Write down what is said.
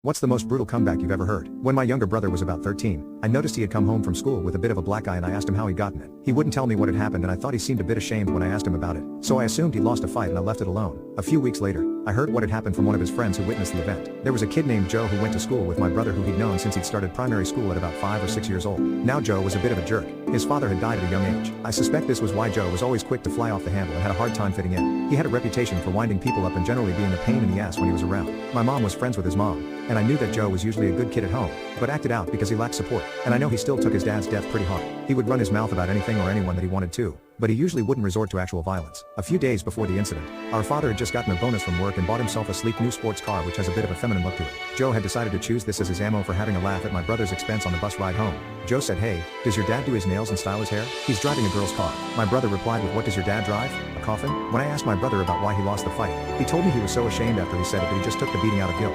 What's the most brutal comeback you've ever heard? When my younger brother was about 13, I noticed he had come home from school with a bit of a black eye and I asked him how he'd gotten it. He wouldn't tell me what had happened and I thought he seemed a bit ashamed when I asked him about it. So I assumed he'd lost a fight and I left it alone. A few weeks later, I heard what had happened from one of his friends who witnessed the event. There was a kid named Joe who went to school with my brother who he'd known since he'd started primary school at about 5 or 6 years old. Now Joe was a bit of a jerk. His father had died at a young age. I suspect this was why Joe was always quick to fly off the handle and had a hard time fitting in. He had a reputation for winding people up and generally being a pain in the ass when he was around. My mom was friends with his mom, and I knew that Joe was usually a good kid at home, but acted out because he lacked support. And I know he still took his dad's death pretty hard. He would run his mouth about anything or anyone that he wanted to, but he usually wouldn't resort to actual violence. A few days before the incident, our father had just gotten a bonus from work and bought himself a sleek new sports car which has a bit of a feminine look to it. Joe had decided to choose this as his ammo for having a laugh at my brother's expense on the bus ride home. Joe said, "Hey, does your dad do his nails and style his hair? He's driving a girl's car." My brother replied with, "What does your dad drive? A coffin?" When I asked my brother about why he lost the fight, he told me he was so ashamed after he said it that he just took the beating out of guilt.